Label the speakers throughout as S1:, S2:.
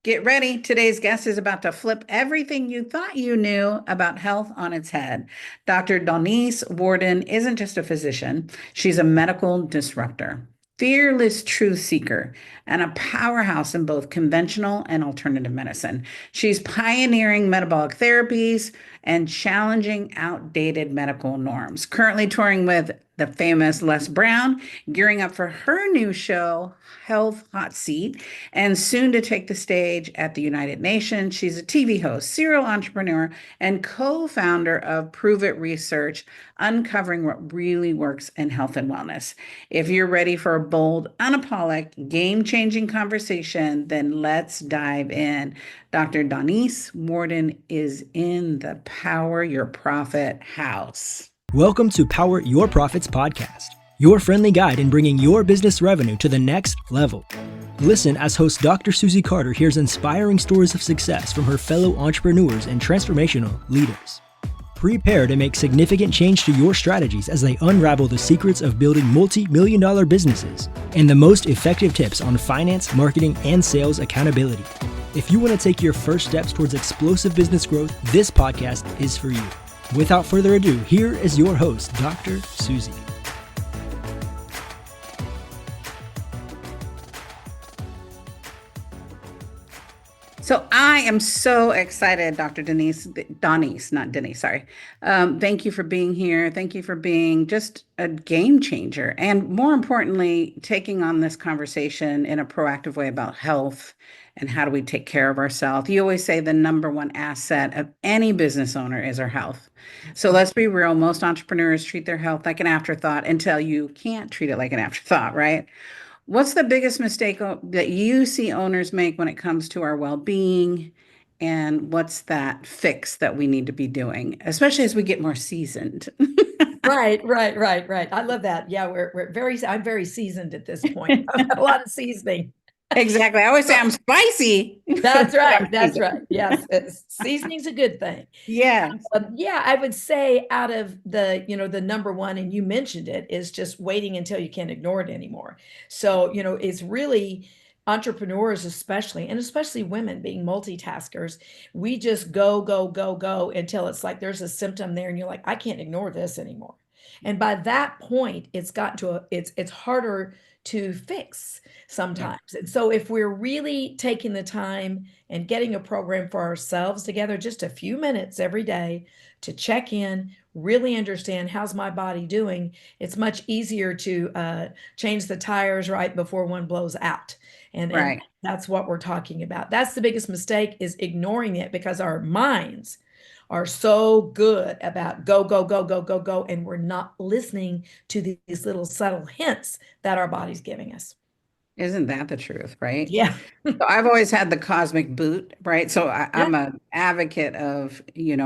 S1: Get ready. Today's guest is about to flip everything you thought you knew about health on its head. Dr. Donese Worden isn't just a physician, she's a medical disruptor, fearless truth seeker, and a powerhouse in both conventional and alternative medicine. She's pioneering metabolic therapies and challenging outdated medical norms. Currently touring with the famous Les Brown, gearing up for her new show, Health Hot Seat, and soon to take the stage at the United Nations. She's a TV host, serial entrepreneur, and co founder of Prove It Research, uncovering what really works in health and wellness. If you're ready for a bold, unapologetic, game changing conversation, then let's dive in. Dr. Donese Worden is in the Power Your Profit house.
S2: Welcome to Power Your Profits podcast, your friendly guide in bringing your business revenue to the next level. Listen as host Dr. Susie Carder hears inspiring stories of success from her fellow entrepreneurs and transformational leaders. Prepare to make significant change to your strategies as they unravel the secrets of building multi-million-dollar businesses and the most effective tips on finance, marketing, and sales accountability. If you want to take your first steps towards explosive business growth, this podcast is for you. Without further ado, here is your host, Dr. Susie.
S1: So I am so excited, Dr. Donese, not Denise, sorry. Thank you for being here. Thank you for being just a game changer. And more importantly, taking on this conversation in a proactive way about health and how do we take care of ourselves. You always say the number one asset of any business owner is our health. So let's be real. Most entrepreneurs treat their health like an afterthought until you can't treat it like an afterthought, right? What's the biggest mistake that you see owners make when it comes to our well-being? And what's that fix that we need to be doing, especially as we get more seasoned?
S3: Right. I love that. Yeah, I'm very seasoned at this point. I've had a lot of seasoning.
S1: Exactly. I always say I'm spicy.
S3: That's right. That's right. Yes. Seasoning's a good thing.
S1: Yes.
S3: Yeah, I would say out of the number one, and you mentioned it, is just waiting until you can't ignore it anymore. So, it's really entrepreneurs, and especially women being multitaskers. We just go until it's like there's a symptom there and you're like, I can't ignore this anymore. And by that point, it's gotten to it's harder to fix sometimes. And so if we're really taking the time and getting a program for ourselves together, just a few minutes every day to check in, really understand how's my body doing, it's much easier to change the tires right before one blows out. And that's what we're talking about. That's the biggest mistake, is ignoring it, because our minds are so good about go, and we're not listening to these little subtle hints that our body's giving us.
S1: Isn't that the truth, right?
S3: Yeah.
S1: So I've always had the cosmic boot, right? So I'm an advocate of,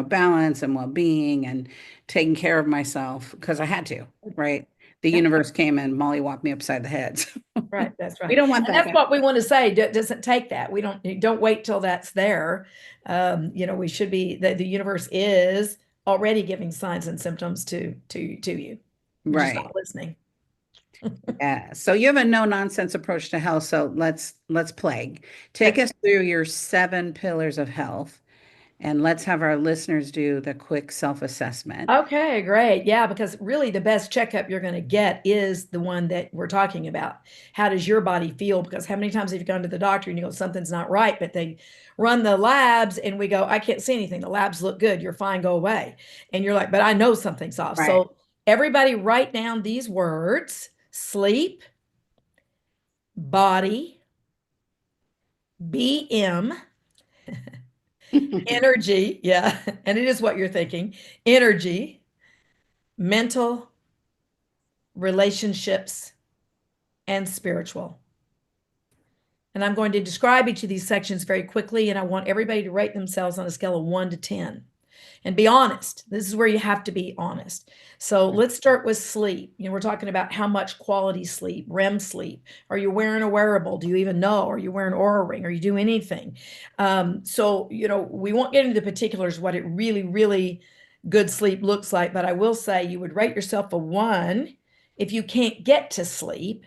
S1: balance and well-being and taking care of myself because I had to, right? The universe came and mollywopped me upside the head.
S3: Right, that's right.
S1: We don't want that.
S3: And that's what we want to say. Doesn't take that. We don't wait till that's there. We should be, the universe is already giving signs and symptoms to you.
S1: Right.
S3: Just not listening.
S1: Yeah. So you have a no nonsense approach to health. So let's play. Take us through your 7 pillars of health. And let's have our listeners do the quick self-assessment.
S3: Okay, great. Yeah, because really the best checkup you're going to get is the one that we're talking about. How does your body feel? Because how many times have you gone to the doctor and you go, something's not right, but they run the labs and we go, I can't see anything. The labs look good. You're fine. Go away. And you're like, but I know something's off.
S1: Right.
S3: So everybody write down these words: sleep, body, BM, energy, yeah, and it is what you're thinking, energy, mental, relationships, and spiritual. And I'm going to describe each of these sections very quickly, and I want everybody to rate themselves on a scale of 1 to 10. And be honest. This is where you have to be honest. So let's start with sleep. We're talking about how much quality sleep, REM sleep. Are you wearing a wearable? Do you even know? Are you wearing an Oura ring? Are you doing anything? So we won't get into the particulars what it really, really good sleep looks like, but I will say you would rate yourself a 1 if you can't get to sleep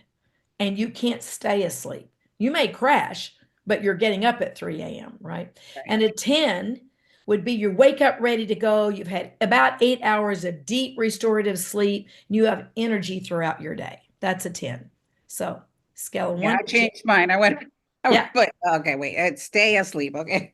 S3: and you can't stay asleep. You may crash, but you're getting up at 3 a.m., right?
S1: Right.
S3: And a 10 would be you wake up ready to go. You've had about 8 hours of deep restorative sleep. And you have energy throughout your day. That's a 10. So scale of
S1: Yeah,
S3: 1
S1: I
S3: to 10.
S1: changed mine.
S3: Yeah.
S1: But okay, wait, stay asleep. Okay.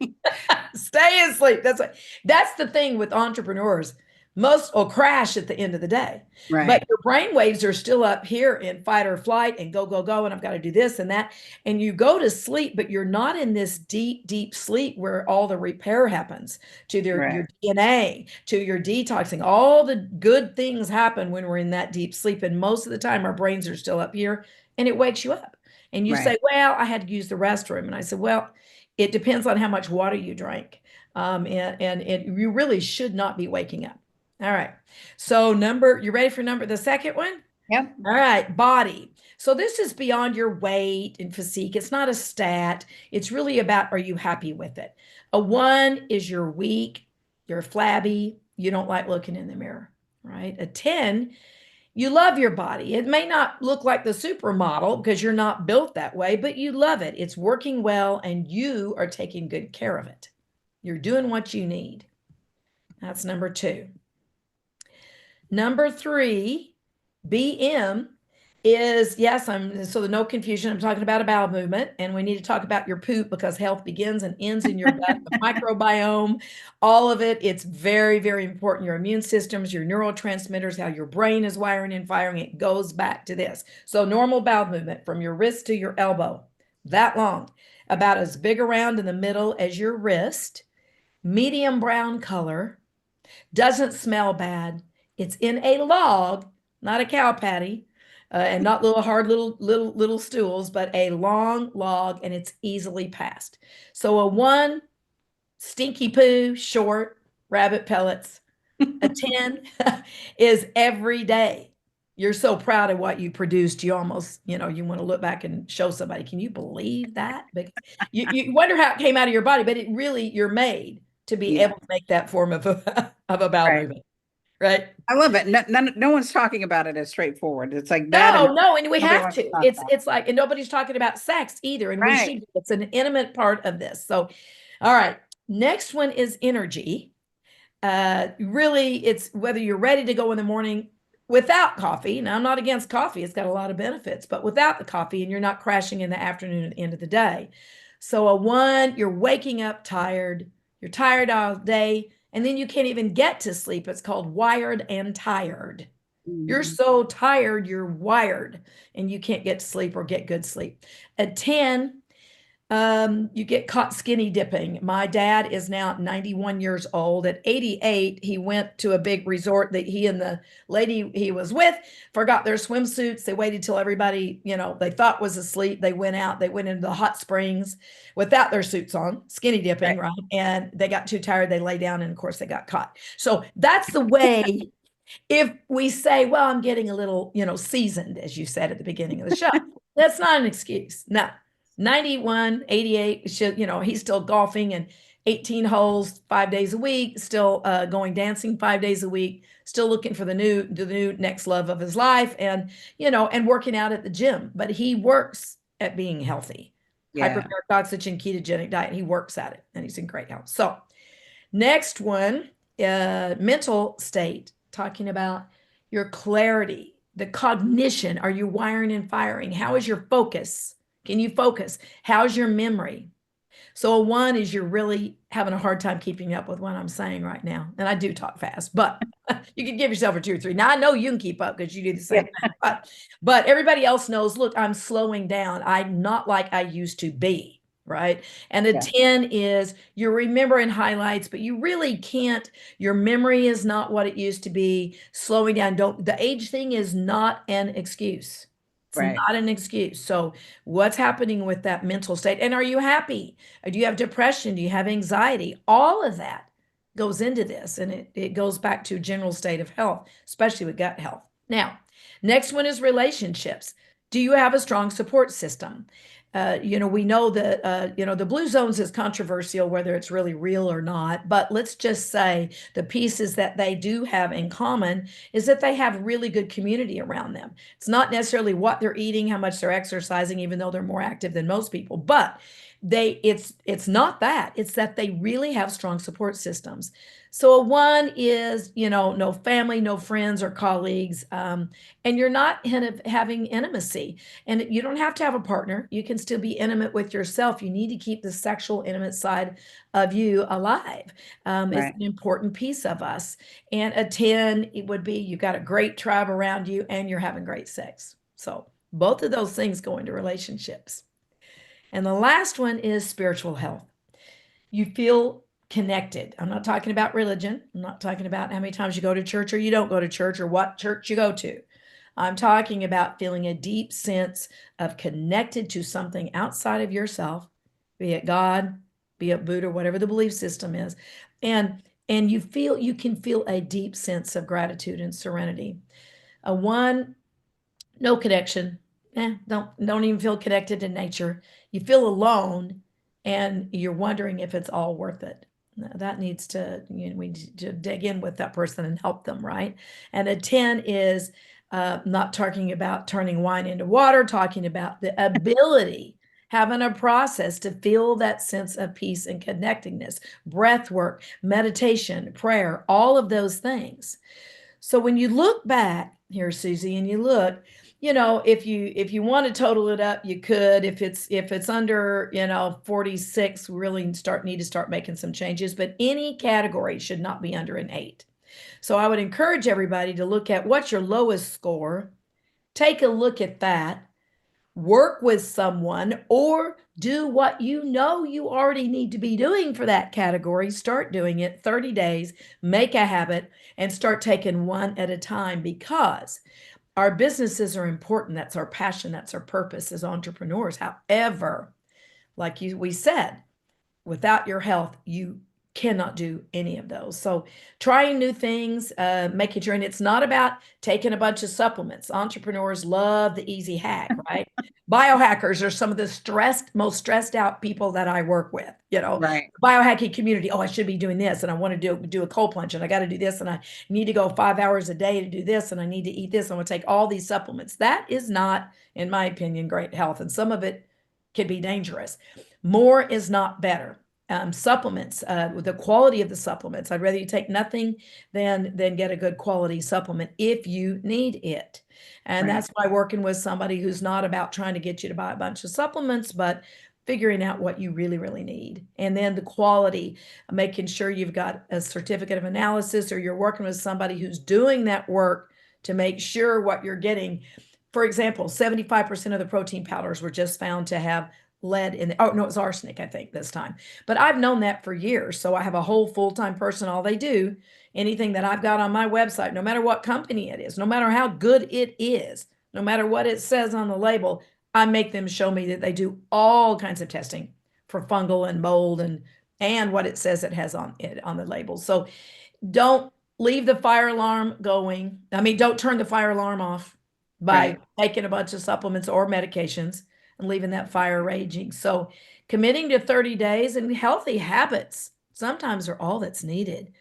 S3: Stay asleep. That's the thing with entrepreneurs. Most will crash at the end of the day.
S1: Right.
S3: But your brain waves are still up here in fight or flight and go, go, go, and I've got to do this and that. And you go to sleep, but you're not in this deep, deep sleep where all the repair happens to your DNA, to your detoxing. All the good things happen when we're in that deep sleep. And most of the time, our brains are still up here and it wakes you up. And you say, well, I had to use the restroom. And I said, well, it depends on how much water you drank. You really should not be waking up. All right. So you ready for the second one?
S1: Yep.
S3: All right. Body. So this is beyond your weight and physique. It's not a stat. It's really about, are you happy with it? A 1 is you're weak, you're flabby, you don't like looking in the mirror, right? A 10, you love your body. It may not look like the supermodel because you're not built that way, but you love it. It's working well and you are taking good care of it. You're doing what you need. That's number 2. Number 3, BM is, so the no confusion, I'm talking about a bowel movement, and we need to talk about your poop because health begins and ends in your gut, the microbiome, all of it. It's very, very important. Your immune systems, your neurotransmitters, how your brain is wiring and firing, it goes back to this. So normal bowel movement from your wrist to your elbow, that long, about as big around in the middle as your wrist, medium brown color, doesn't smell bad. It's in a log, not a cow patty, and not little stools, but a long log, and it's easily passed. So a 1, stinky poo, short, rabbit pellets. A 10 is every day. You're so proud of what you produced. You almost, you want to look back and show somebody. Can you believe that? Because you wonder how it came out of your body, but it really, you're made to be able to make that form of a bowel movement. Right.
S1: I love it. No one's talking about it as straightforward. It's like that.
S3: No, and we have to.
S1: It's
S3: It's like, and nobody's talking about sex either. And we should. It's an intimate part of this. So, all right. Next one is energy. Really, it's whether you're ready to go in the morning without coffee. Now, I'm not against coffee. It's got a lot of benefits, but without the coffee, and you're not crashing in the afternoon at the end of the day. So a 1, you're waking up tired. You're tired all day. And then you can't even get to sleep. It's called wired and tired. You're so tired, you're wired, and you can't get to sleep or get good sleep. At 10, you get caught skinny dipping. My dad is now 91 years old. At 88, he went to a big resort that he and the lady he was with forgot their swimsuits. They waited till everybody, they thought was asleep. They went out, they went into the hot springs without their suits on, skinny dipping, right? And they got too tired. They lay down, and of course they got caught. So that's the way. If we say, well, I'm getting a little, seasoned, as you said at the beginning of the show, that's not an excuse. No. 91, 88, he's still golfing and 18 holes 5 days a week, still going dancing 5 days a week, still looking for the new next love of his life, and and working out at the gym. But he works at being healthy. Hyperbaric oxygen ketogenic diet. He works at it, and he's in great health. So next one, mental state, talking about your clarity, the cognition. Are you wiring and firing? How is your focus? Can you focus? How's your memory? So a 1 is you're really having a hard time keeping up with what I'm saying right now. And I do talk fast, but you can give yourself a 2 or 3. Now I know you can keep up because you do the same thing. But everybody else knows, look, I'm slowing down. I'm not like I used to be, right? And a 10 is you're remembering highlights, but you really can't. Your memory is not what it used to be. Slowing down. The age thing is not an excuse. It's not an excuse. So what's happening with that mental state? And are you happy? Or do you have depression? Do you have anxiety? All of that goes into this. And it goes back to general state of health, especially with gut health. Now, next one is relationships. Do you have a strong support system? We know that, the blue zones is controversial, whether it's really real or not, but let's just say the pieces that they do have in common is that they have really good community around them. It's not necessarily what they're eating, how much they're exercising, even though they're more active than most people, but it's not that, it's that they really have strong support systems. So a 1 is, no family, no friends or colleagues, and you're not having intimacy. And you don't have to have a partner. You can still be intimate with yourself. You need to keep the sexual, intimate side of you alive. It's
S1: Right.
S3: an important piece of us. And a 10, it would be you've got a great tribe around you and you're having great sex. So both of those things go into relationships. And the last one is spiritual health. You feel connected. I'm not talking about religion. I'm not talking about how many times you go to church or you don't go to church or what church you go to. I'm talking about feeling a deep sense of connected to something outside of yourself, be it God, be it Buddha, whatever the belief system is. And you can feel a deep sense of gratitude and serenity. A 1, no connection. Don't even feel connected to nature. You feel alone and you're wondering if it's all worth it. That needs to, we need to dig in with that person and help them, right? And a 10 is not talking about turning wine into water, talking about the ability, having a process to feel that sense of peace and connectedness, breath work, meditation, prayer, all of those things. So when you look back here, Susie, and you look, if you want to total it up, you could. If it's under, 46, we really need to start making some changes. But any category should not be under an 8. So I would encourage everybody to look at what's your lowest score. Take a look at that. Work with someone or do what you already need to be doing for that category. Start doing it 30 days, make a habit, and start taking one at a time, because our businesses are important. That's our passion. That's our purpose as entrepreneurs. However, like we said, without your health, you cannot do any of those. So trying new things, making sure, and it's not about taking a bunch of supplements. Entrepreneurs love the easy hack, right? Biohackers are some of the most stressed out people that I work with,
S1: Right.
S3: biohacking community. Oh, I should be doing this. And I want to do a cold plunge and I got to do this. And I need to go 5 hours a day to do this. And I need to eat this. I'm going to take all these supplements. That is not, in my opinion, great health. And some of it can be dangerous. More is not better. Supplements, with the quality of the supplements. I'd rather you take nothing than get a good quality supplement if you need it. And
S1: Right.
S3: that's why working with somebody who's not about trying to get you to buy a bunch of supplements, but figuring out what you really, really need. And then the quality, making sure you've got a certificate of analysis or you're working with somebody who's doing that work to make sure what you're getting. For example, 75% of the protein powders were just found to have lead in oh no, it was arsenic, I think, this time. But I've known that for years. So I have a whole full-time person. All they do, anything that I've got on my website, no matter what company it is, no matter how good it is, no matter what it says on the label, I make them show me that they do all kinds of testing for fungal and mold and what it says it has on it on the label. So don't leave the fire alarm going. I mean, don't turn the fire alarm off by
S1: Right.
S3: taking a bunch of supplements or medications and leaving that fire raging. So committing to 30 days and healthy habits sometimes are all that's needed.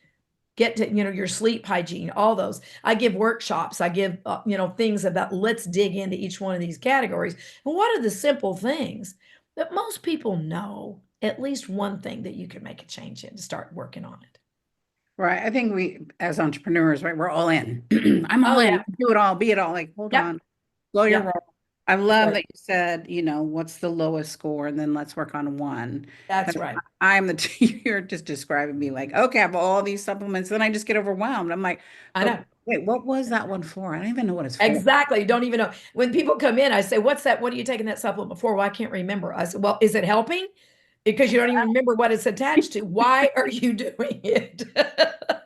S3: Get to, your sleep hygiene, all those. I give workshops. I give, things about, let's dig into each one of these categories. And what are the simple things that most people know? At least one thing that you can make a change in to start working on it.
S1: Right. I think we, as entrepreneurs, right, we're all in. I'm
S3: Oh
S1: all in.
S3: yeah.
S1: Do it all, be it all. Like, hold
S3: Yep.
S1: on, slow your
S3: Yep.
S1: roll. I
S3: That's
S1: love
S3: right.
S1: that you said, what's the lowest score, and then let's work on one.
S3: That's
S1: 'Cause
S3: right.
S1: I'm you're just describing me like, okay, I have all these supplements, then I just get overwhelmed. I'm like,
S3: I
S1: but
S3: know.
S1: wait, what was that one for? I don't even know what it's for.
S3: Exactly. Don't even know. When people come in, I say, what's that? What are you taking that supplement for? Well, I can't remember. I said, well, is it helping? Because you don't even remember what it's attached to. Why are you doing it?
S1: Which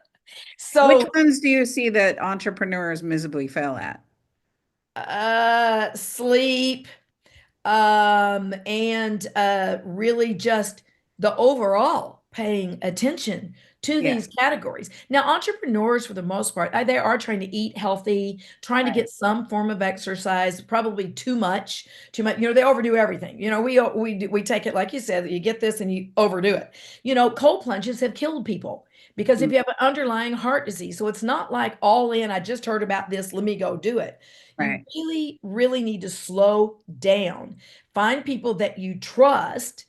S3: So,
S1: ones do you see that entrepreneurs miserably fail at?
S3: sleep, and really just the overall paying attention to
S1: Yeah,
S3: these categories. Now, entrepreneurs, for the most part, they are trying to eat healthy, trying to
S1: right.
S3: get some form of exercise, probably too much, too much. They overdo everything. We take it like you said, you get this and you overdo it. Cold plunges have killed people because if
S1: Mm,
S3: you have an underlying heart disease, so it's not like all in. I just heard about this. Let me go do it. You
S1: right.
S3: really, really need to slow down. Find people that you trust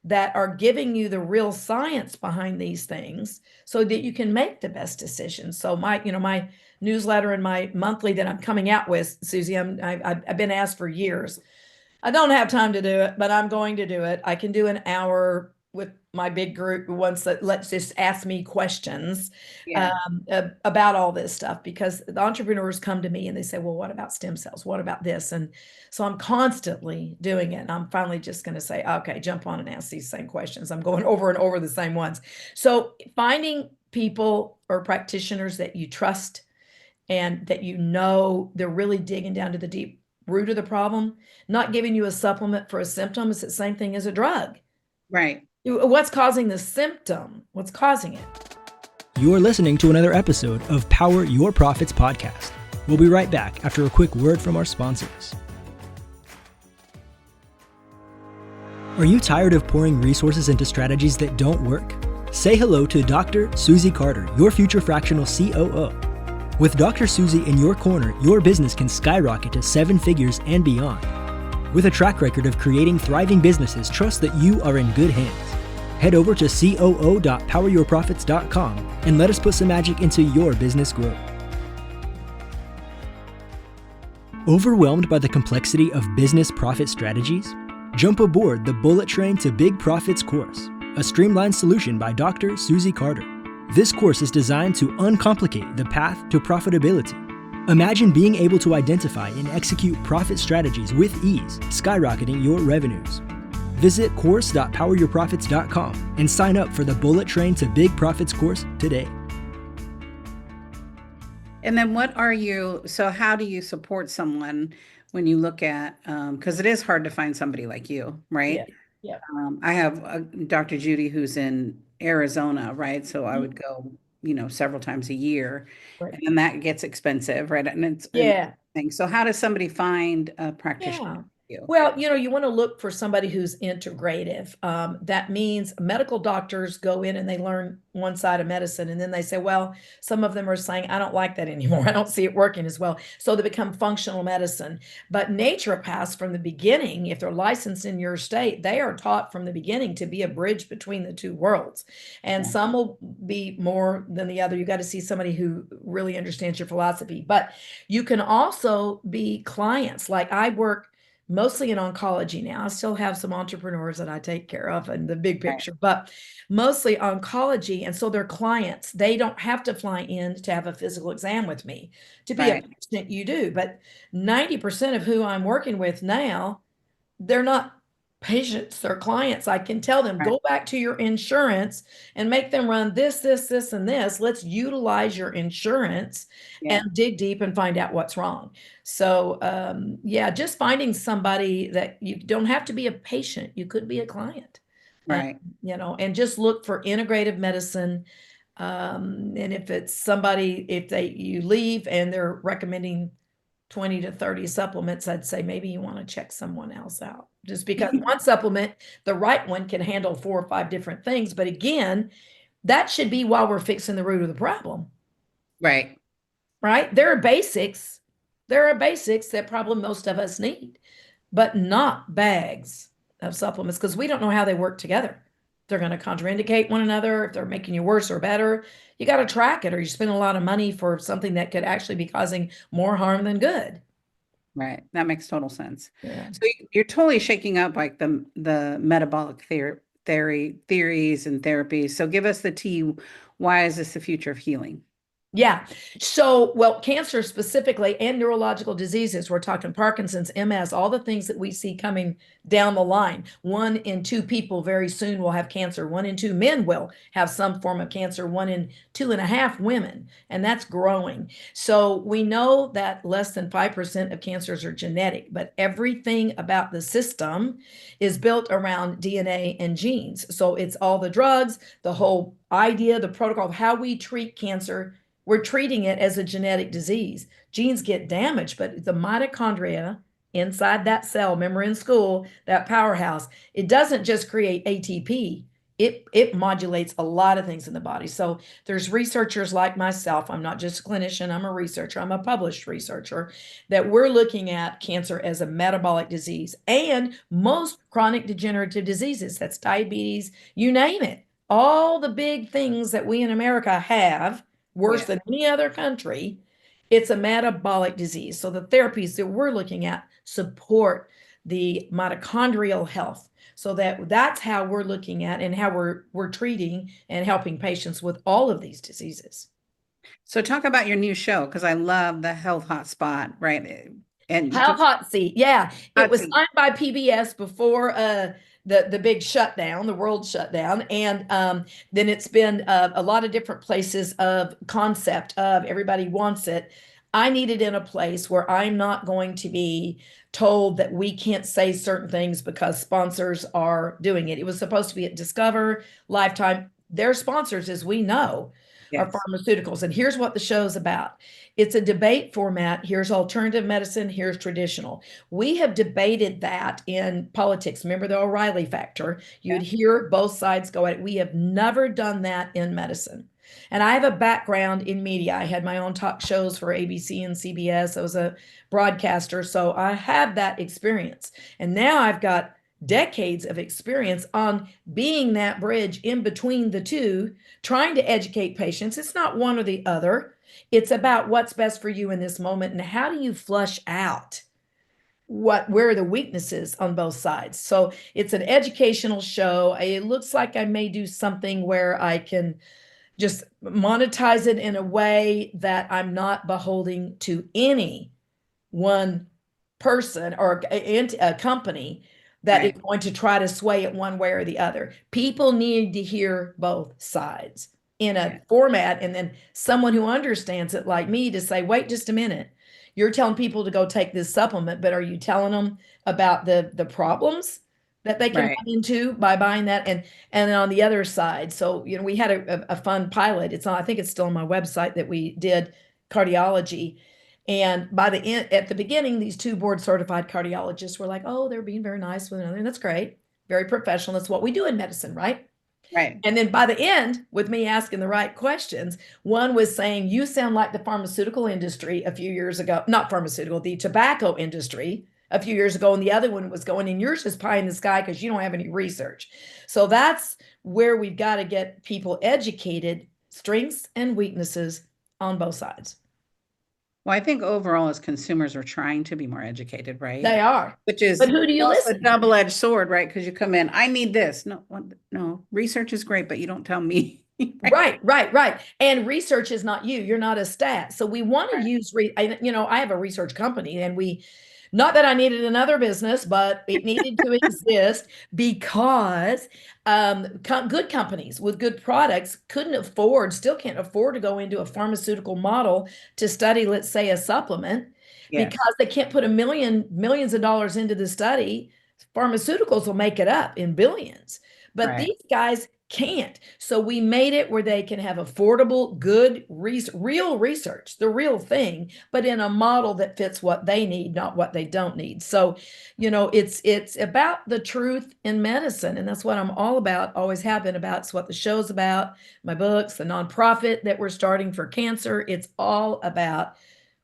S3: that are giving you the real science behind these things so that you can make the best decisions. So my newsletter and my monthly that I'm coming out with, Susie, I've been asked for years. I don't have time to do it, but I'm going to do it. I can do an hour with my big group once that let's just ask me questions
S1: Yeah.
S3: about all this stuff, because the entrepreneurs come to me and they say, well, what about stem cells? What about this? And so I'm constantly doing it. And I'm finally just going to say, okay, jump on and ask these same questions. I'm going over and over the same ones. So finding people or practitioners that you trust and that they're really digging down to the deep root of the problem, not giving you a supplement for a symptom is the same thing as a drug.
S1: Right.
S3: What's causing the symptom? What's causing it?
S2: You're listening to another episode of Power Your Profits podcast. We'll be right back after a quick word from our sponsors. Are you tired of pouring resources into strategies that don't work? Say hello to Dr. Susie Carder, your future fractional COO. With Dr. Susie in your corner, your business can skyrocket to 7 figures and beyond. With a track record of creating thriving businesses, trust that you are in good hands. Head over to coo.poweryourprofits.com and let us put some magic into your business growth. Overwhelmed by the complexity of business profit strategies? Jump aboard the Bullet Train to Big Profits course, a streamlined solution by Dr. Susie Carder. This course is designed to uncomplicate the path to profitability. Imagine being able to identify and execute profit strategies with ease, skyrocketing your revenues. Visit course.poweryourprofits.com and sign up for the Bullet Train to Big Profits course today.
S1: And then how do you support someone when you look at, because it is hard to find somebody like you, right?
S3: Yeah.
S1: I have Dr. Judy who's in Arizona, right? So I would go, several times a year,
S3: Right.
S1: and then that gets expensive, right? And it's
S3: Yeah.
S1: thing. So how does somebody find a practitioner?
S3: Yeah.
S1: You?
S3: Well, you want to look for somebody who's integrative. That means medical doctors go in and they learn one side of medicine, and then they say, well, some of them are saying, I don't like that anymore. I don't see it working as well. So they become functional medicine. But naturopaths from the beginning, if they're licensed in your state, they are taught from the beginning to be a bridge between the two worlds. And
S1: Yeah.
S3: some will be more than the other. You got to see somebody who really understands your philosophy. But you can also be clients. Like I work mostly in oncology now. I still have some entrepreneurs that I take care of in the big picture, but mostly oncology. And so they're clients. They don't have to fly in to have a physical exam with me. To be a patient, you do. But 90% of who I'm working with now, they're not patients, they're clients. I can tell them, go back to your insurance and make them run this, and this. Let's utilize your insurance and dig deep and find out what's wrong. So, just finding somebody that you don't have to be a patient. You could be a client,
S1: Right.
S3: And just look for integrative medicine. And if it's somebody, you leave and they're recommending 20 to 30 supplements, I'd say maybe you want to check someone else out, just because one supplement, the right one, can handle 4 or 5 different things. But again, that should be while we're fixing the root of the problem.
S1: Right.
S3: There are basics. That probably most of us need, but not bags of supplements, because we don't know how they work together. They're going to contraindicate one another. If they're making you worse or better, you got to track it, or you spend a lot of money for something that could actually be causing more harm than good.
S1: Right. That makes total sense.
S3: Yeah.
S1: So you're totally shaking up like the metabolic theories and therapies. So give us the tea. Why is this the future of healing?
S3: Yeah. So, well, cancer specifically and neurological diseases, we're talking Parkinson's, MS, all the things that we see coming down the line. 1 in 2 people very soon will have cancer. 1 in 2 men will have some form of cancer. 1 in 2.5 women, and that's growing. So we know that less than 5% of cancers are genetic, but everything about the system is built around DNA and genes. So it's all the drugs, the whole idea, the protocol of how we treat cancer. We're treating it as a genetic disease. Genes get damaged, but the mitochondria inside that cell, remember in school, that powerhouse, it doesn't just create ATP. it modulates a lot of things in the body. So there's researchers like myself. I'm not just a clinician, I'm a researcher, I'm a published researcher, that we're looking at cancer as a metabolic disease and most chronic degenerative diseases. That's diabetes, you name it. All the big things that we in America have, worse than any other country, it's a metabolic disease. So the therapies that we're looking at support the mitochondrial health. So that's how we're looking at and how we're treating and helping patients with all of these diseases.
S1: So talk about your new show, because I love the health hotspot, right? And
S3: How hot seat. Yeah. It
S1: hot
S3: was
S1: seat.
S3: signed by PBS before the big shutdown, the world shutdown. And then it's been a lot of different places of concept of everybody wants it. I need it in a place where I'm not going to be told that we can't say certain things because sponsors are doing it. It was supposed to be at Discover, Lifetime. Their sponsors, as we know, are
S1: Yes.
S3: pharmaceuticals. And here's what the show's about. It's a debate format. Here's alternative medicine. Here's traditional. We have debated that in politics. Remember the O'Reilly factor? You'd hear both sides go at it. We have never done that in medicine. And I have a background in media. I had my own talk shows for ABC and CBS. I was a broadcaster, so I have that experience. And now I've got decades of experience on being that bridge in between the two, trying to educate patients. It's not one or the other. It's about what's best for you in this moment and how do you flush out where are the weaknesses on both sides. So it's an educational show. It looks like I may do something where I can just monetize it in a way that I'm not beholden to any one person or a company that is going to try to sway it one way or the other. People need to hear both sides in a format, and then someone who understands it like me to say, wait just a minute, you're telling people to go take this supplement, but are you telling them about the problems that they can run into by buying that? And then on the other side, so we had a fun pilot. It's on, I think it's still on my website, that we did cardiology. And by the end, at the beginning, these two board certified cardiologists were like, oh, they're being very nice with another. And that's great. Very professional. That's what we do in medicine, right?
S1: Right.
S3: And then by the end, with me asking the right questions, one was saying, you sound like the pharmaceutical industry a few years ago, not pharmaceutical, the tobacco industry a few years ago. And the other one was going, and yours is pie in the sky because you don't have any research. So that's where we've got to get people educated, strengths and weaknesses on both sides.
S1: Well, I think overall, as consumers, we're trying to be more educated, right?
S3: They are.
S1: Which is
S3: But who do you
S1: also a
S3: listen to?
S1: double-edged sword, right? Because you come in, I need this. No, research is great, but you don't tell me.
S3: Right. And research is not you. You're not a stat. So we want to use, I have a research company, and not that I needed another business, but it needed to exist because good companies with good products still can't afford to go into a pharmaceutical model to study, let's say, a supplement, because they can't put millions of dollars into the study. Pharmaceuticals will make it up in billions, but these guys can't. So we made it where they can have affordable, good, real research, the real thing, but in a model that fits what they need, not what they don't need. So, it's about the truth in medicine. And that's what I'm all about, always have been about. It's what the show's about, my books, the nonprofit that we're starting for cancer. It's all about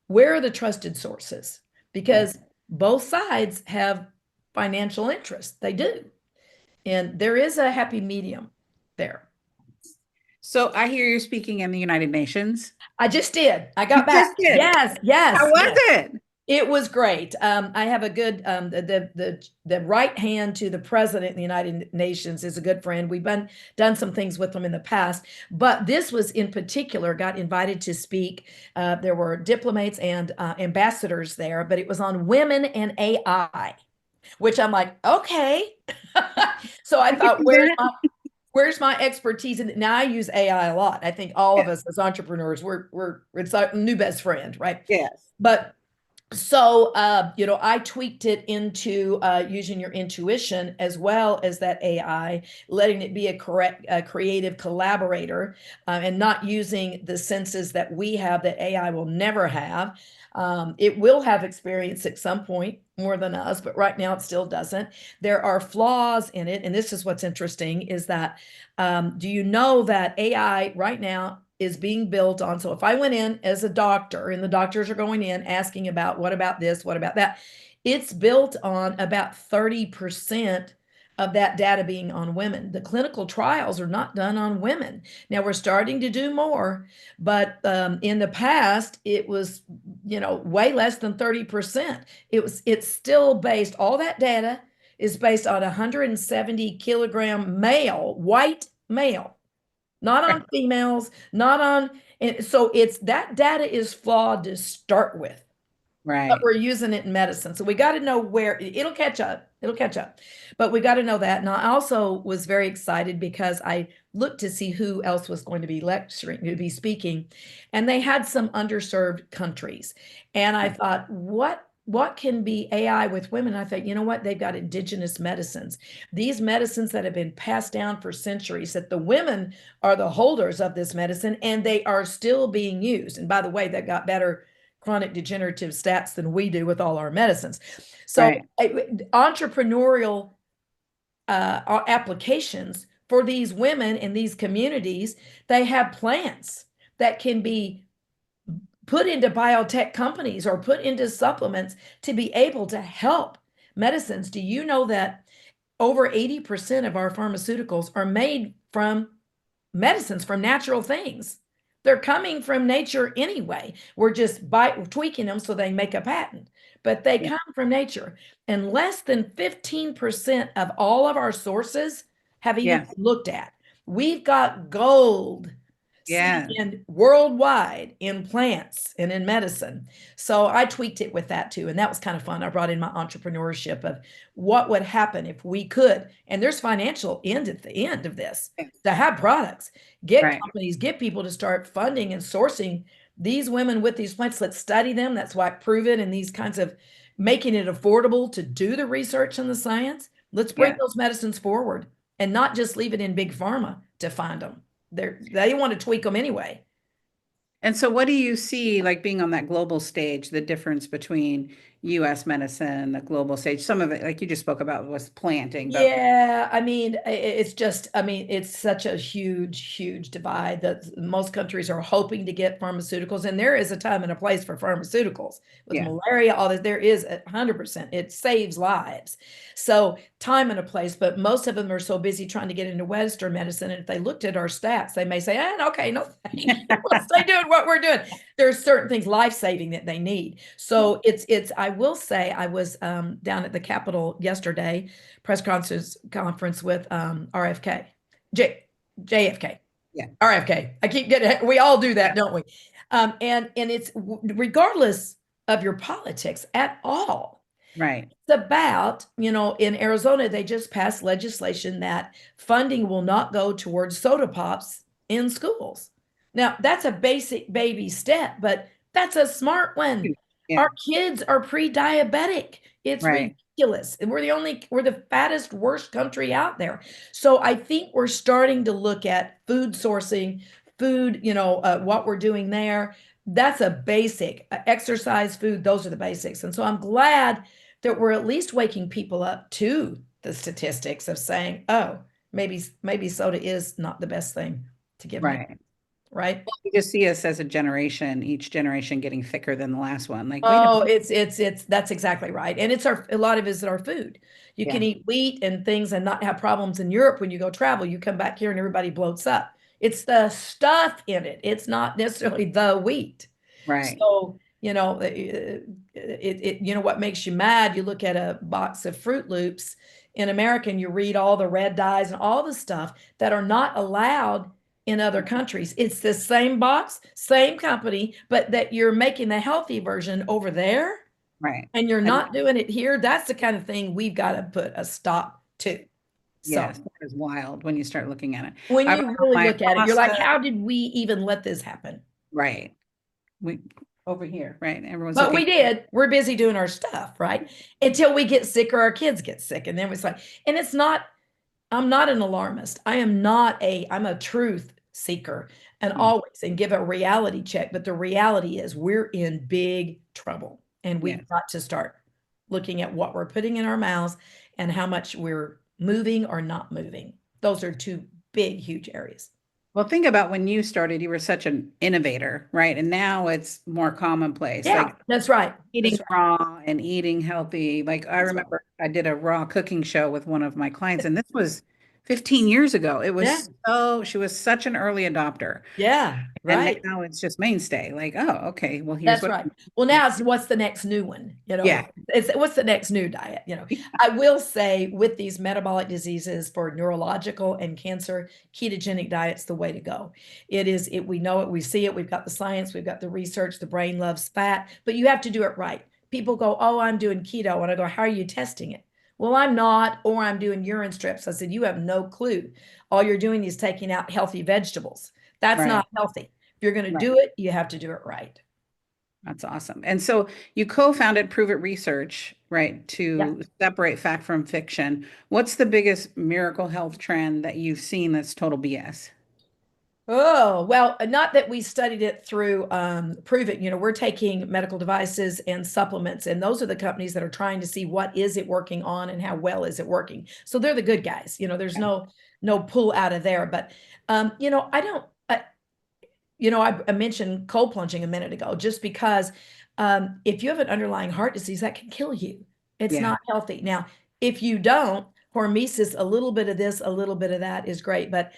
S3: where are the trusted sources, because both sides have financial interests. They do. And there is a happy medium there.
S1: So I hear you're speaking in the United Nations.
S3: I just did. I got back.
S1: Just did.
S3: Yes.
S1: How was it?
S3: It was great. I have a good the right hand to the president of the United Nations is a good friend. We've done some things with them in the past, but this was in particular, got invited to speak. There were diplomats and ambassadors there, but it was on women and AI, which I'm like, okay. So I thought, where's my expertise in it? Now I use AI a lot. I think all of us as entrepreneurs, it's our new best friend, right?
S1: Yes.
S3: But So, I tweaked it into using your intuition as well as that AI, letting it be a creative collaborator, and not using the senses that we have that AI will never have. It will have experience at some point more than us, but right now it still doesn't. There are flaws in it. And this is what's interesting is that, do you know that AI right now is being built on? So if I went in as a doctor and the doctors are going in asking about what about this, what about that, it's built on about 30% of that data being on women. The clinical trials are not done on women. Now we're starting to do more, but in the past it was, way less than 30%. It's still based, all that data is based on 170 kilogram male, white male, not on females, not on, and so it's that data is flawed to start with, but
S1: Right.
S3: we're using it in medicine. So we got to know where it'll catch up. It'll catch up. But we got to know that. And I also was very excited because I looked to see who else was going to be lecturing, to be speaking, and they had some underserved countries. And I thought, what can be AI with women? I thought, you know what? They've got indigenous medicines. These medicines that have been passed down for centuries, that the women are the holders of this medicine and they are still being used. And by the way, they've got better chronic degenerative stats than we do with all our medicines. So
S1: Right.
S3: entrepreneurial applications for these women in these communities, they have plants that can be put into biotech companies or put into supplements to be able to help medicines. Do you know that over 80% of our pharmaceuticals are made from medicines, from natural things? They're coming from nature anyway. We're just tweaking them so they make a patent, but they come from nature. And less than 15% of all of our sources have even been looked at. We've got gold in worldwide in plants and in medicine. So I tweaked it with that too. And that was kind of fun. I brought in my entrepreneurship of what would happen if we could, and there's financial end at the end of this, to have products, get companies, get people to start funding and sourcing these women with these plants. Let's study them. That's why I prove it in these kinds of making it affordable to do the research and the science. Let's bring those medicines forward and not just leave it in big pharma to find them. They want to tweak them anyway.
S1: And so what do you see, like being on that global stage, the difference between US medicine, the global stage? Some of it, like you just spoke about, was planting, but
S3: Yeah, I mean, it's just, I mean, it's such a huge, huge divide that most countries are hoping to get pharmaceuticals, and there is a time and a place for pharmaceuticals with malaria, all this. There is 100%. It saves lives. So time and a place, but most of them are so busy trying to get into Western medicine. And if they looked at our stats, they may say, okay, no, let's stay doing what we're doing. There's certain things life-saving that they need. So I will say, I was down at the Capitol yesterday, press conference with RFK, JFK, RFK. I keep getting, we all do that, don't we? And it's regardless of your politics at all.
S1: right.
S3: It's about, in Arizona, they just passed legislation that funding will not go towards soda pops in schools. Now, that's a basic baby step, but that's a smart one. Our kids are pre-diabetic. It's ridiculous. And we're the fattest, worst country out there. So I think we're starting to look at food sourcing, food, what we're doing there. That's a basic. Exercise, food, those are the basics. And so I'm glad that we're at least waking people up to the statistics of saying, oh, maybe soda is not the best thing to give me. Right.
S1: You just see us as a generation, each generation getting thicker than the last one. Like,
S3: that's exactly right. And a lot of it is our food. You can eat wheat and things and not have problems in Europe. When you go travel, you come back here and everybody bloats up. It's the stuff in it. It's not necessarily the wheat.
S1: Right.
S3: So, what makes you mad? You look at a box of Fruit Loops in America and you read all the red dyes and all the stuff that are not allowed in other countries. It's the same box, same company, but that you're making the healthy version over there.
S1: Right.
S3: And you're not doing it here. That's the kind of thing we've got to put a stop to.
S1: Yes, that is wild when you start looking at it.
S3: When you really look at it, you're like, how did we even let this happen?
S1: Right. over here, right? Everyone's
S3: But we
S1: looking.
S3: did. We're busy doing our stuff, right? Until we get sick or our kids get sick. And then it's like, and it's not, I'm not an alarmist. I'm a truth seeker and
S1: Yeah.
S3: always and give a reality check. But the reality is we're in big trouble and we've
S1: Yes.
S3: got to start looking at what we're putting in our mouths and how much we're moving or not moving. Those are two big, huge areas.
S1: Well, think about when you started, you were such an innovator, right? And now it's more commonplace,
S3: Yeah,
S1: like
S3: that's right.
S1: eating
S3: That's right.
S1: raw and eating healthy. Like I
S3: That's right.
S1: remember I did a raw cooking show with one of my clients, and this was 15 years ago. It
S3: Yeah.
S1: was she was such an early adopter.
S3: Yeah.
S1: And
S3: Right.
S1: now it's just mainstay. Like, oh, okay, well, here's
S3: That's
S1: what.
S3: right. Well, now it's what's the next new one?
S1: Yeah,
S3: It's what's the next new diet? I will say with these metabolic diseases for neurological and cancer, ketogenic diet's the way to go. We know it, we see it, we've got the science, we've got the research, the brain loves fat, but you have to do it right. People go, oh, I'm doing keto. And I go, how are you testing it? Well, I'm not, or I'm doing urine strips. I said, you have no clue. All you're doing is taking out healthy vegetables. That's
S1: right,
S3: not healthy. If you're going to
S1: right.
S3: do it, you have to do it right.
S1: That's awesome. And so you co-founded Prove It Research, right,
S3: Yeah.
S1: to separate fact from fiction. What's the biggest miracle health trend that you've seen that's total BS?
S3: Oh, well, not that we studied it through Prove It. We're taking medical devices and supplements, and those are the companies that are trying to see what is it working on and how well is it working. So they're the good guys. There's no pull out of there. But I don't. I mentioned cold plunging a minute ago, just because if you have an underlying heart disease, that can kill you. It's
S1: Yeah,
S3: not healthy. Now, if you don't, hormesis, a little bit of this, a little bit of that is great. But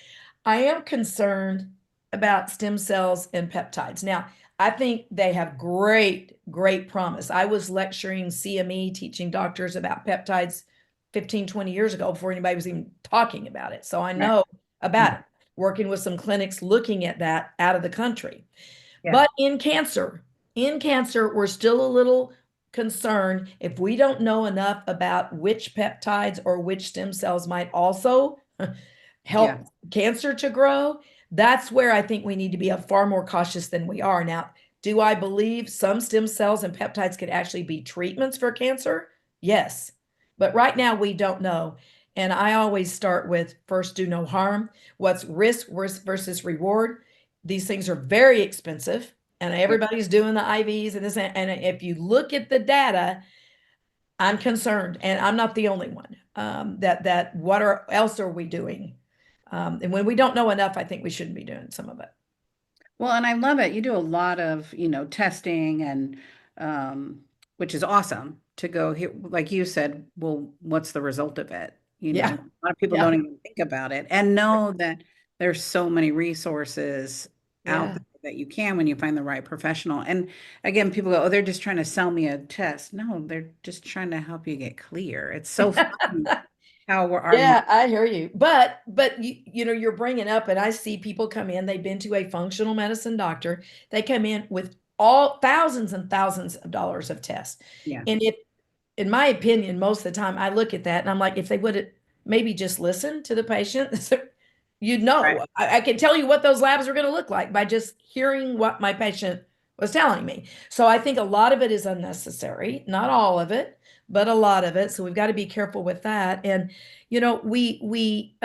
S3: I am concerned about stem cells and peptides. Now, I think they have great, great promise. I was lecturing CME, teaching doctors about peptides 15, 20 years ago before anybody was even talking about it. So I
S1: right.
S3: know about
S1: Mm.
S3: it, working with some clinics looking at that out of the country.
S1: Yeah,
S3: But in cancer, we're still a little concerned if we don't know enough about which peptides or which stem cells might also
S1: yeah,
S3: help cancer to grow. That's where I think we need to be far more cautious than we are. Now, do I believe some stem cells and peptides could actually be treatments for cancer? Yes. But right now we don't know. And I always start with first, do no harm. What's risk versus reward? These things are very expensive, and
S1: yeah.
S3: everybody's doing the IVs and this. And if you look at the data, I'm concerned, and I'm not the only one. That what else are we doing? And when we don't know enough, I think we shouldn't be doing some of it.
S1: Well, and I love it. You do a lot of, testing and um, which is awesome to go here. Like you said, well, what's the result of it? A
S3: Yeah,
S1: lot of people
S3: yeah,
S1: don't even think about it and know that there's so many resources out
S3: yeah.
S1: there that you can when you find the right professional. And again, people go, oh, they're just trying to sell me a test. No, they're just trying to help you get clear. It's so funny how our mind.
S3: Yeah, I hear you. But you're bringing up, and I see people come in, they've been to a functional medicine doctor. They come in with all thousands and thousands of dollars of tests.
S1: Yeah,
S3: And in my opinion, most of the time I look at that and I'm like, if they would have maybe just listened to the patient, you'd
S1: right,
S3: know. I can tell you what those labs are going to look like by just hearing what my patient was telling me. So I think a lot of it is unnecessary, not all of it, but a lot of it. So we've got to be careful with that. And we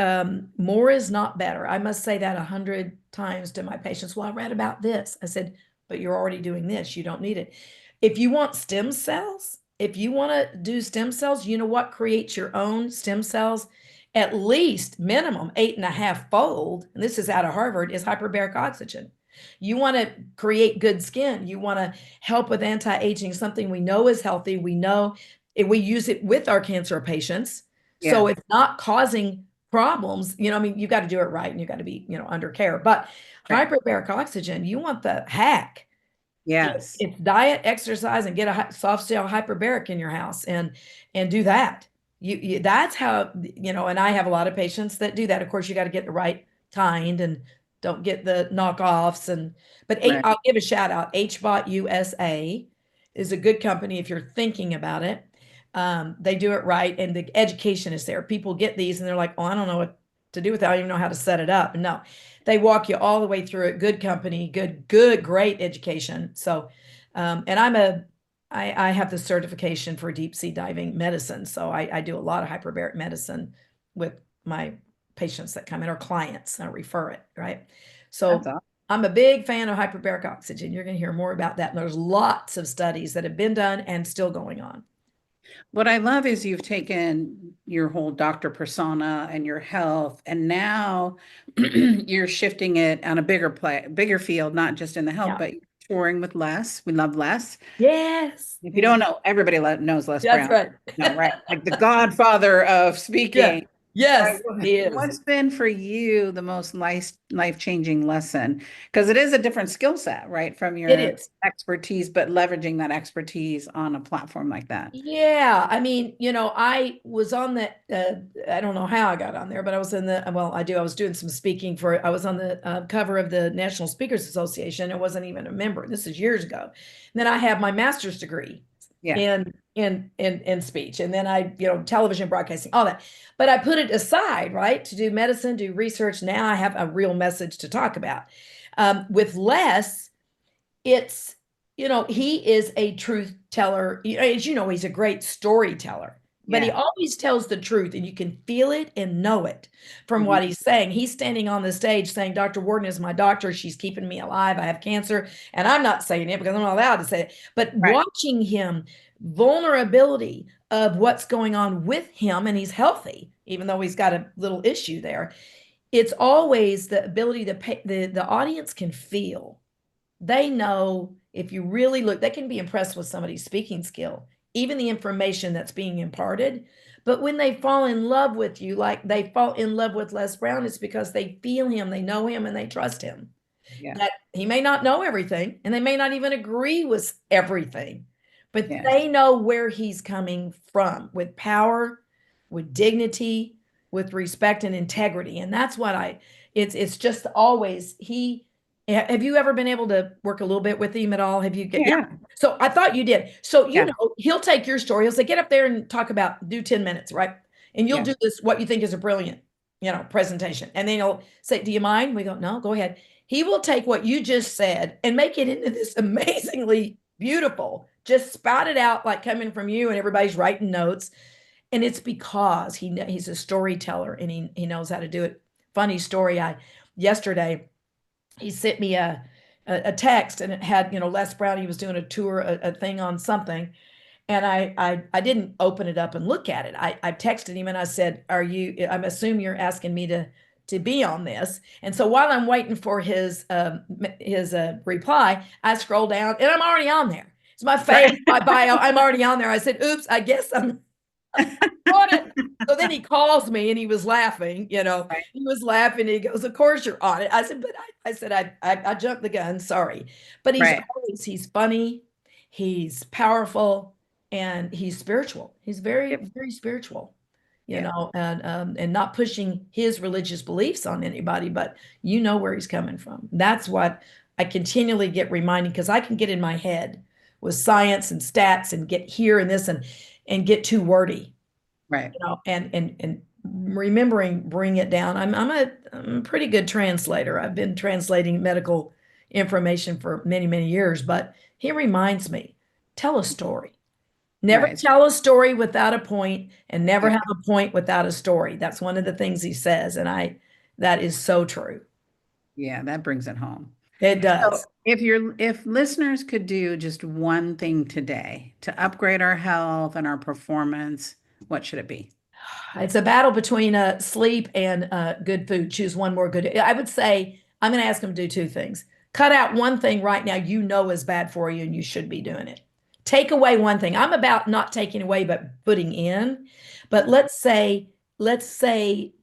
S3: more is not better. I must say that 100 times to my patients. Well, I read about this. I said, but you're already doing this. You don't need it. If you want stem cells, if you want to do stem cells, you know what creates your own stem cells? At least minimum 8.5-fold, and this is out of Harvard, is hyperbaric oxygen. You want to create good skin. You want to help with anti-aging, something we know is healthy. We know we use it with our cancer patients.
S1: yeah,
S3: So it's not causing problems. You've got to do it right and you've got to be, under care. But
S1: right.
S3: hyperbaric oxygen, you want the hack.
S1: Yes.
S3: It's diet, exercise, and get a soft shell hyperbaric in your house and do that. That's how, and I have a lot of patients that do that. Of course, you got to get the right kind and don't get the knockoffs. But
S1: Right.
S3: I'll give a shout out. HBOT USA is a good company if you're thinking about it. They do it right, and the education is there. People get these and they're like, oh, I don't know what to do with it. I don't even know how to set it up. No, they walk you all the way through it. Good company, good, great education. So And I have the certification for deep sea diving medicine. So I do a lot of hyperbaric medicine with my patients that come in, or clients, I refer it, right? So
S1: That's awesome.
S3: I'm a big fan of hyperbaric oxygen. You're going to hear more about that. And there's lots of studies that have been done and still going on.
S1: What I love is you've taken your whole doctor persona and your health, and now you're shifting it on a bigger field, not just in the health,
S3: Yeah.
S1: but you're touring with Les. We love Les.
S3: Yes.
S1: If you don't know, everybody knows Les
S3: That's
S1: Brown.
S3: right.
S1: No, right? Like the godfather of
S3: Yeah.
S1: speaking. Right.
S3: Yes, he is.
S1: What's been for you the most life-changing lesson? Because it is a different skill set, right, from
S3: It
S1: your
S3: is.
S1: expertise, but leveraging that expertise on a platform like that.
S3: Yeah, I mean, I was on the, I don't know how I got on there, but I was I was doing some speaking I was on the cover of the National Speakers Association. I wasn't even a member. This is years ago. And then I have my master's degree
S1: Yeah.
S3: in speech. And then television broadcasting, all that. But I put it aside, right, to do medicine, do research. Now I have a real message to talk about. With Les, it's, he is a truth teller. As you know, he's a great storyteller, but he
S1: Yeah.
S3: always tells the truth, and you can feel it and know it from what
S1: Mhm.
S3: he's saying. He's standing on the stage saying, Dr. Worden is my doctor. She's keeping me alive. I have cancer. And I'm not saying it because I'm not allowed to say it, but
S1: Right.
S3: watching him, vulnerability of what's going on with him, and he's healthy, even though he's got a little issue there. It's always the ability to pay, the audience can feel. They know if you really look, they can be impressed with somebody's speaking skill, even the information that's being imparted. But when they fall in love with you, like they fall in love with Les Brown, it's because they feel him, they know him, and they trust him.
S1: Yeah.
S3: That he may not know everything, and they may not even agree with everything, but
S1: Yes.
S3: they know where he's coming from, with power, with dignity, with respect and integrity. And that's what it's just always have you ever been able to work a little bit with him at all? Have you
S1: Yeah.
S3: So I thought you did. So,
S1: Yeah.
S3: he'll take your story. He'll say, get up there and do 10 minutes, right? And you'll
S1: Yeah.
S3: do this, what you think is a brilliant, presentation. And then he'll say, do you mind? We go, no, go ahead. He will take what you just said and make it into this amazingly beautiful, just spout it out like coming from you, and everybody's writing notes. And it's because he's a storyteller, and he knows how to do it. Funny story. Yesterday, he sent me a text, and it had, Les Brown. He was doing a tour, a thing on something. And I didn't open it up and look at it. I texted him and I said, I'm assuming you're asking me to be on this. And so while I'm waiting for his reply, I scroll down and I'm already on there. It's my face, my bio. I'm already on there. I said, oops, I guess I'm on it. So then he calls me and he was laughing,
S1: Right.
S3: he was laughing. He goes, of course you're on it. I said, but I jumped the gun. Sorry. But
S1: Right.
S3: he's funny. He's powerful, and he's spiritual. He's very,
S1: Yep.
S3: very spiritual,
S1: Yeah.
S3: and not pushing his religious beliefs on anybody, but where he's coming from. That's what I continually get reminded, because I can get in my head with science and stats and get here and this and get too wordy,
S1: Right.
S3: and remembering, bring it down. I'm a pretty good translator. I've been translating medical information for many, many years, but he reminds me, tell a story. Never
S1: Right.
S3: tell a story without a point, and never
S1: Yeah.
S3: have a point without a story. That's one of the things he says, and that is so true.
S1: Yeah. That brings it home.
S3: It
S1: So
S3: does.
S1: if listeners could do just one thing today to upgrade our health and our performance, what should it be?
S3: It's a battle between sleep and good food. Choose one more good. I would say I'm going to ask him to do two things. Cut out one thing right now is bad for you and you should be doing it. Take away one thing. I'm about not taking away, but putting in. But let's say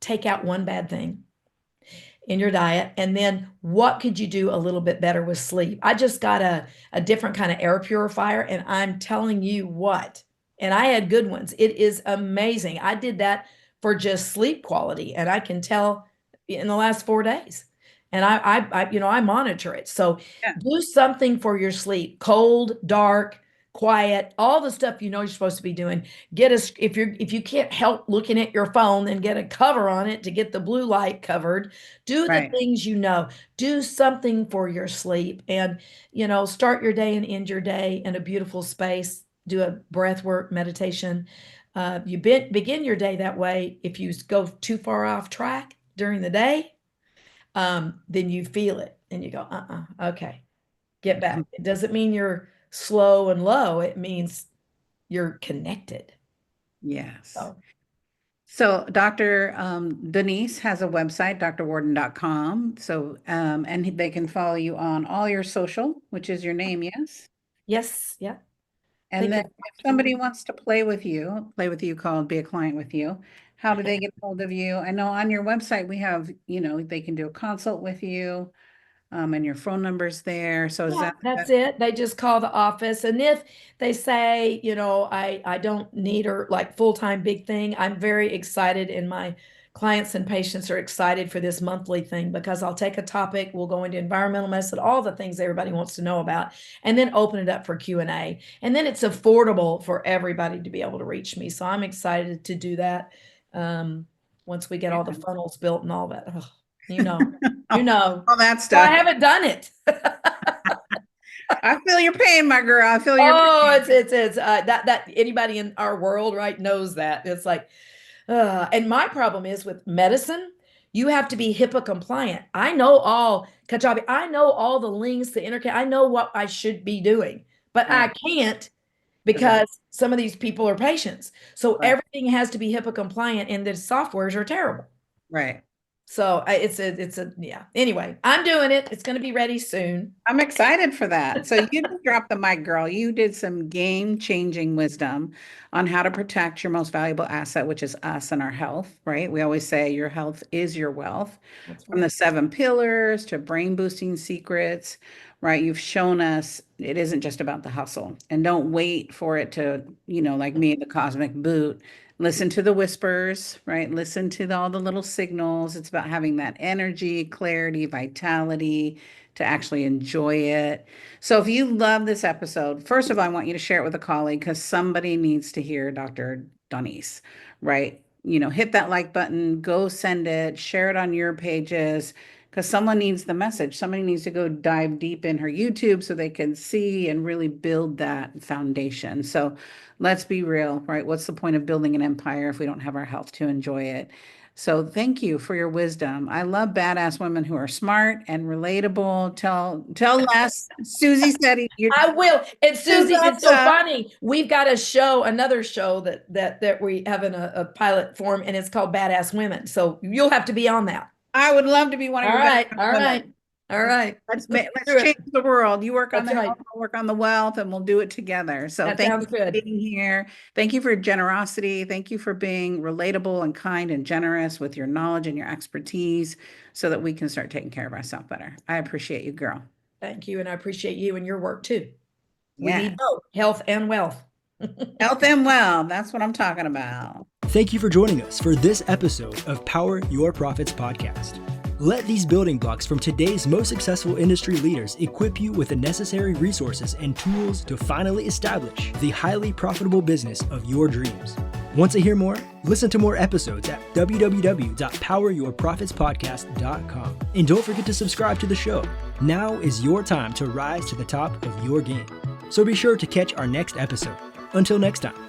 S3: take out one bad thing in your diet, and then what could you do a little bit better with sleep? I just got a different kind of air purifier, and I'm telling you what, and I had good ones. It is amazing. I did that for just sleep quality, and I can tell in the last 4 days. And I monitor it. So
S1: Yeah.
S3: do something for your sleep. Cold, dark, quiet, all the stuff you know you're supposed to be doing. If you can't help looking at your phone, then get a cover on it to get the blue light covered. Do the
S1: Right.
S3: things you know. Do something for your sleep, and start your day and end your day in a beautiful space. Do a breath work, meditation. You begin your day that way. If you go too far off track during the day, then you feel it and you go, okay, get back. It doesn't mean you're slow and low. It means you're connected.
S1: Yes. So Dr. Donese has a website, drwarden.com. So, and they can follow you on all your social, which is your name, yes?
S3: Yes. Yeah.
S1: And then if somebody wants to play with you called Be a Client with You, how do they get hold of you? I know on your website we have, they can do a consult with you, and your phone number's there. So is
S3: that's it. They just call the office. And if they say, I don't need her like full-time big thing, I'm very excited, and my clients and patients are excited for this monthly thing, because I'll take a topic, we'll go into environmental medicine, all the things everybody wants to know about, and then open it up for Q&A. And then it's affordable for everybody to be able to reach me. So I'm excited to do that once we get all the funnels built and all that. Oh,
S1: all that
S3: So
S1: stuff.
S3: I haven't done it.
S1: I feel your pain, my girl. I feel your
S3: pain. It's that anybody in our world, right, knows that. It's like, and my problem is with medicine, you have to be HIPAA compliant. I know all, Kajabi, I know all the links, I know what I should be doing, but I can't, because some of these people are patients. So everything has to be HIPAA compliant, and the softwares are terrible.
S1: Right.
S3: So yeah. Anyway, I'm doing it. It's going to be ready soon.
S1: I'm excited for that. So you just dropped the mic, girl. You did some game-changing wisdom on how to protect your most valuable asset, which is us and our health, right? We always say your health is your wealth. That's right. From the 7 pillars to brain-boosting secrets, right? You've shown us it isn't just about the hustle. And don't wait for it to, like me, the cosmic boot. Listen to the whispers, right? Listen to all the little signals. It's about having that energy, clarity, vitality to actually enjoy it. So if you love this episode, first of all, I want you to share it with a colleague, because somebody needs to hear Dr. Donese, right? Hit that like button, go send it, share it on your pages, because someone needs the message. Somebody needs to go dive deep in her YouTube so they can see and really build that foundation. So let's be real, right? What's the point of building an empire if we don't have our health to enjoy it? So thank you for your wisdom. I love badass women who are smart and relatable. Tell Les. Susie said
S3: I will. And Susie, it's so funny. We've got another show that we have in a pilot form, and it's called Badass Women. So you'll have to be on that.
S1: I would love to be one of your
S3: All right.
S1: Let's change the world. You work on the health, I'll work on the wealth, and we'll do it together. So thank you for being here. Thank you for your generosity. Thank you for being relatable and kind and generous with your knowledge and your expertise, so that we can start taking care of ourselves better. I appreciate you, girl.
S3: Thank you. And I appreciate you and your work too. We need both health and wealth.
S1: Health and wealth. That's what I'm talking about.
S2: Thank you for joining us for this episode of Power Your Profits podcast. Let these building blocks from today's most successful industry leaders equip you with the necessary resources and tools to finally establish the highly profitable business of your dreams. Want to hear more? Listen to more episodes at www.poweryourprofitspodcast.com. And don't forget to subscribe to the show. Now is your time to rise to the top of your game. So be sure to catch our next episode. Until next time.